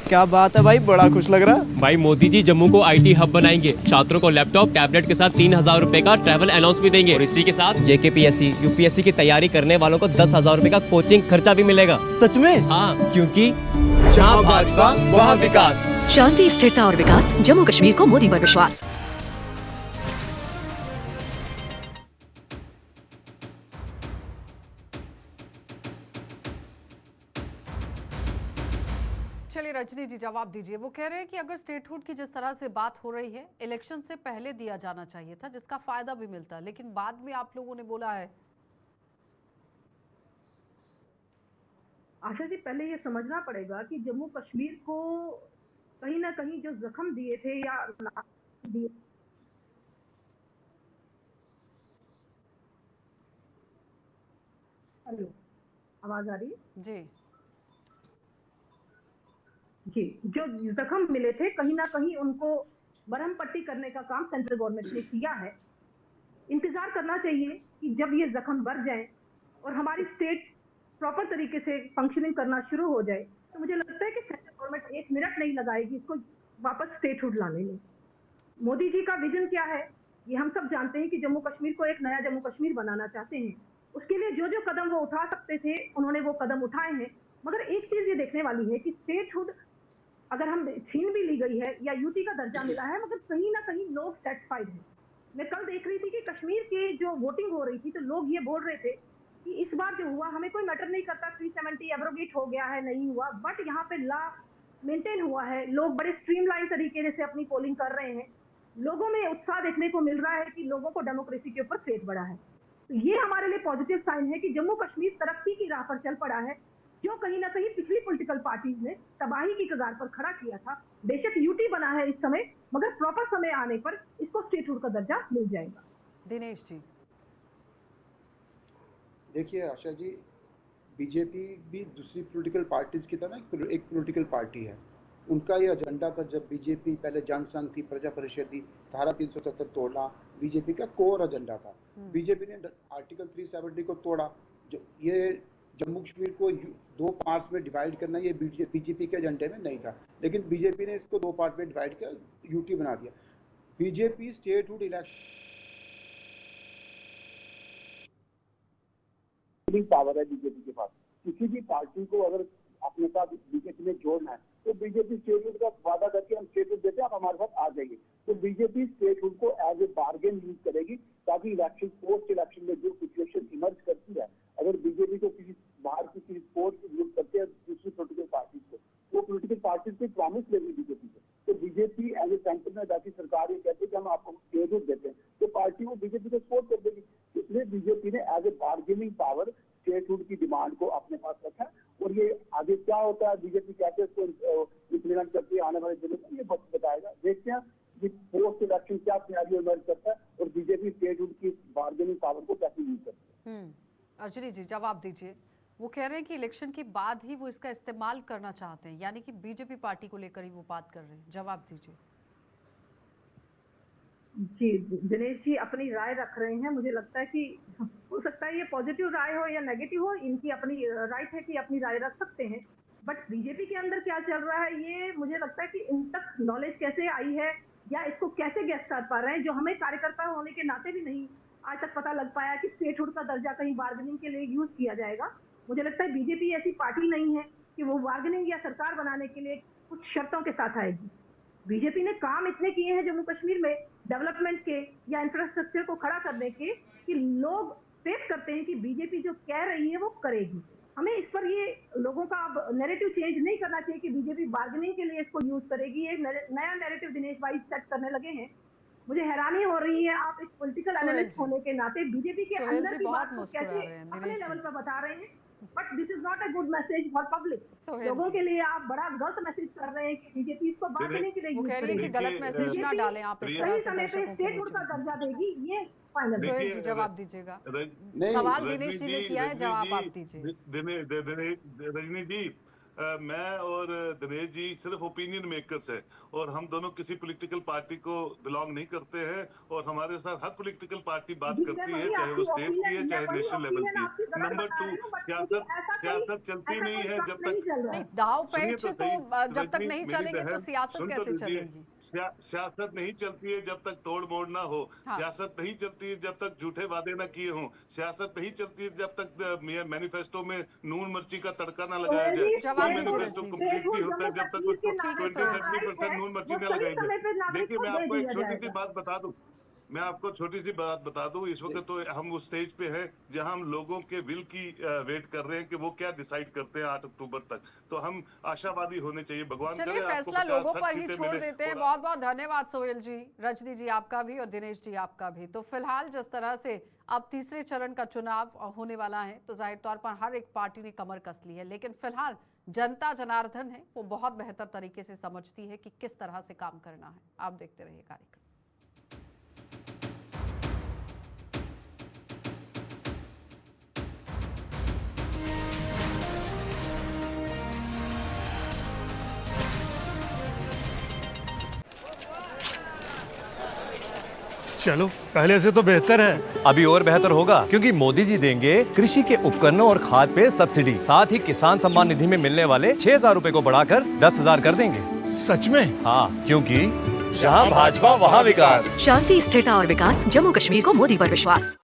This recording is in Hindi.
क्या बात है भाई, बड़ा खुश लग रहा है। भाई मोदी जी जम्मू को आईटी हब बनाएंगे, छात्रों को लैपटॉप टैबलेट के साथ 3,000 रुपए का ट्रैवल अलाउंस भी देंगे और इसी के साथ जेकेपीएससी यूपीएससी की तैयारी करने वालों को 10,000 रुपए का कोचिंग खर्चा भी मिलेगा। सच में? हाँ, क्योंकि जहाँ भाजपा वहाँ विकास। शांति, स्थिरता और विकास, जम्मू कश्मीर को मोदी पर विश्वास। चलिए रजनी जी जवाब दीजिए। वो कह रहे हैं कि अगर स्टेटहुड की जिस तरह से बात हो रही है, इलेक्शन से पहले दिया जाना चाहिए था, जिसका फायदा भी मिलता, लेकिन बाद में आप लोगों ने बोला है। आशा जी, पहले ये समझना पड़ेगा कि जम्मू कश्मीर को कहीं ना कहीं जो जख्म दिए थे या दिए, हेलो, आवाज आ रही है जी जी, जो जख्म मिले थे कहीं ना कहीं उनको मरहम पट्टी करने का काम सेंट्रल गवर्नमेंट ने किया है। इंतजार करना चाहिए कि जब ये जख्म बढ़ जाए और हमारी स्टेट प्रॉपर तरीके से फंक्शनिंग करना शुरू हो जाए, तो मुझे लगता है कि सेंट्रल गवर्नमेंट एक मिनट नहीं लगाएगी इसको वापस स्टेटहुड लाने में। मोदी जी का विजन क्या है ये हम सब जानते हैं कि जम्मू कश्मीर को एक नया जम्मू कश्मीर बनाना चाहते हैं। उसके लिए जो जो कदम वो उठा सकते थे उन्होंने वो कदम उठाए हैं, मगर एक चीज ये देखने वाली है कि स्टेटहुड अगर हम छीन भी ली गई है या यूटी का दर्जा मिला है, मगर कहीं ना कहीं लोग सेटिस्फाइड हैं। मैं कल देख रही थी कि कश्मीर की जो वोटिंग हो रही थी तो लोग ये बोल रहे थे कि इस बार जो हुआ हमें कोई मैटर नहीं करता, 370 एब्रोगेट हो गया है, नहीं हुआ, बट यहाँ पे लॉ मेंटेन हुआ है, लोग बड़े स्ट्रीमलाइन तरीके से अपनी पोलिंग कर रहे हैं। लोगों में उत्साह देखने को मिल रहा है कि लोगों को डेमोक्रेसी के ऊपर फेथ बढ़ा है। तो ये हमारे लिए पॉजिटिव साइन है कि जम्मू कश्मीर तरक्की की राह पर चल पड़ा है, जो कहीं ना कहीं पिछली पॉलिटिकल पार्टीज ने तबाही की कगार पर खड़ा किया था। बेशक यूटी बना है इस समय, मगर प्रॉपर समय आने पर इसको स्टेटहुड का दर्जा मिल जाएगा। दिनेश जी। देखिए आशा जी, बीजेपी भी दूसरी पॉलिटिकल पार्टीज की तरह एक पॉलिटिकल पार्टी है। उनका ये एजेंडा था, जब बीजेपी पहले जनसंघ थी, प्रजा परिषद थी, धारा 370 तोड़ना बीजेपी का कोर एजेंडा था। बीजेपी ने आर्टिकल 370 को तोड़ा। जो ये जम्मू कश्मीर को दो पार्ट्स में डिवाइड करना, ये बीजेपी के एजेंडे में नहीं था, लेकिन बीजेपी ने इसको दो पार्ट में डिवाइड कर यूटी बना दिया। बीजेपी स्टेटहुड इलेक्शन पावर है बीजेपी के पास। किसी भी पार्टी को अगर अपने साथ बीजेपी में जोड़ना है तो बीजेपी स्टेटहुड का वादा करके हम स्टेटहुड देते हैं, आप हमारे साथ आ जाइए। तो बीजेपी स्टेटहुड को एज ए बार्गेन यूज करेगी, ताकि इलेक्शन पोस्ट इलेक्शन में जो सिचुएशन इमर्ज करती है, अगर बीजेपी को किसी बाहर की किसी फोर्स की जरूरत करती है दूसरी पोलिटिकल पार्टीज को, वो पोलिटिकल पार्टीज को प्रॉमिस लेगी बीजेपी को। तो बीजेपी एज ए सेंटर में बैठी सरकार ये कहती है कि हम आपको स्टेटहुड देते हैं, तो पार्टी वो बीजेपी को सपोर्ट कर देगी। इसलिए बीजेपी ने as a bargaining power statehood की डिमांड को अपने पास रखा। और ये आगे क्या होता है, बीजेपी कैसे इसको इम्प्लीमेंट करती है आने वाले दिनों में, ये वक्त बताएगा। देखते हैं कि पोस्ट इलेक्शन क्या सिनेरियो इमर्ज करता है और बीजेपी स्टेटहुड की बार्गेनिंग पावर को कैसे यूज करती है। अर्जुनी जी जवाब दीजिए। वो कह रहे हैं कि इलेक्शन के बाद ही वो इसका इस्तेमाल करना चाहते हैं, यानी कि बीजेपी पार्टी को लेकर ही वो बात कर रहे हैं। जवाब दीजिए। जी, दिनेश जी अपनी राय रख रहे हैं। मुझे लगता है कि हो सकता है ये पॉजिटिव राय हो या नेगेटिव हो, इनकी अपनी राइट है कि अपनी राय रख सकते हैं, बट बीजेपी के अंदर क्या चल रहा है ये मुझे लगता है कि इन तक नॉलेज कैसे आई है या इसको कैसे गेस कर पा रहे हैं, जो हमें कार्यकर्ता होने के नाते भी नहीं आज तक पता लग पाया कि स्टेटहुड का दर्जा कहीं बार्गेनिंग के लिए यूज किया जाएगा। मुझे लगता है बीजेपी ऐसी पार्टी नहीं है कि वो बार्गेनिंग या सरकार बनाने के लिए कुछ शर्तों के साथ आएगी। बीजेपी ने काम इतने किए हैं जम्मू कश्मीर में डेवलपमेंट के या इंफ्रास्ट्रक्चर को खड़ा करने के कि लोग फेस करते हैं कि बीजेपी जो कह रही है वो करेगी। हमें इस पर ये लोगों का अब नैरेटिव चेंज नहीं करना चाहिए कि बीजेपी बार्गेनिंग के लिए इसको यूज करेगी। एक नया नैरेटिव दिनेश भाई सेट करने लगे हैं। मुझे हैरानी हो रही है, आप एक पॉलिटिकल एनालिस्ट होने के नाते बीजेपी के अंदर की बात को कैसे अपने लेवल पर बता रहे हैं, but this is not a good message for public. लोगों के लिए आप बड़ा गलत मैसेज कर रहे हैं कि बीजेपी इसको बांटने के लिए यूज करेगी। गलत मैसेज ना डालें आप इस तरह से दर्शकों के स्टेटहुड का दर्जा देगी, ये फाइनल। सोहेल जी जवाब दीजिएगा। सवाल दिनेश जी ने किया है, जवाब आप दीजिए। रजनी जी, मैं और दिनेश जी सिर्फ ओपिनियन मेकर्स हैं और हम दोनों किसी पॉलिटिकल पार्टी को बिलोंग नहीं करते हैं और हमारे साथ हर पॉलिटिकल पार्टी बात करती है, चाहे वो स्टेट की है चाहे नेशनल लेवल की। नंबर 2, सियासत चलती नहीं है जब तक नहीं, दाव पेच सुनिए तो सही, जब तक रजनी, नहीं मेरी चलेंगे तो बहन, सियासत सुन तो कैसे लीजिए। चलेगी? सियासत नहीं चलती है जब तक तोड़ मोड़ ना हो। हाँ। सियासत नहीं चलती है जब तक झूठे वादे ना किए हों। सियासत नहीं चलती है जब तक मैनिफेस्टो में नून मिर्ची का तड़का ना लगाया जाए। जवाब कोई दीजिए मैनिफेस्टो रजनी जी। कंप्लीट नहीं होता है जब तक उसको ठीक है, 20-30% नून मिर्ची ना लगाई जाए। देखिए मैं आपको एक छोटी सी बात बता दूं, मैं आपको छोटी सी बात बता दूं, इस वक्त तो हम उस स्टेज पे हैं जहां हम लोगों के विल की वेट कर रहे हैं कि वो क्या डिसाइड करते हैं 8 अक्टूबर तक। तो हम आशावादी होने चाहिए। भगवान चलिए, करे आपको फैसला 50-60 लोगों पर ही सीटें छोड़ मिले देते हैं। और बहुत बहुत धन्यवाद सोहेल जी, रजनी जी आपका भी और दिनेश जी आपका भी। तो फिलहाल जिस तरह से अब तीसरे चरण का चुनाव होने वाला है तो जाहिर तौर पर हर एक पार्टी ने कमर कस ली है, लेकिन फिलहाल जनता जनार्दन है वो बहुत बेहतर तरीके से समझती है कि किस तरह से काम करना है। आप देखते रहिए कार्यक्रम। चलो पहले से तो बेहतर है। अभी और बेहतर होगा क्योंकि मोदी जी देंगे कृषि के उपकरणों और खाद पे सब्सिडी, साथ ही किसान सम्मान निधि में मिलने वाले 6,000 रूपए को बढ़ाकर 10,000 कर देंगे। सच में? हाँ, क्योंकि जहाँ भाजपा वहाँ विकास। शांति, स्थिरता और विकास, जम्मू कश्मीर को मोदी पर विश्वास।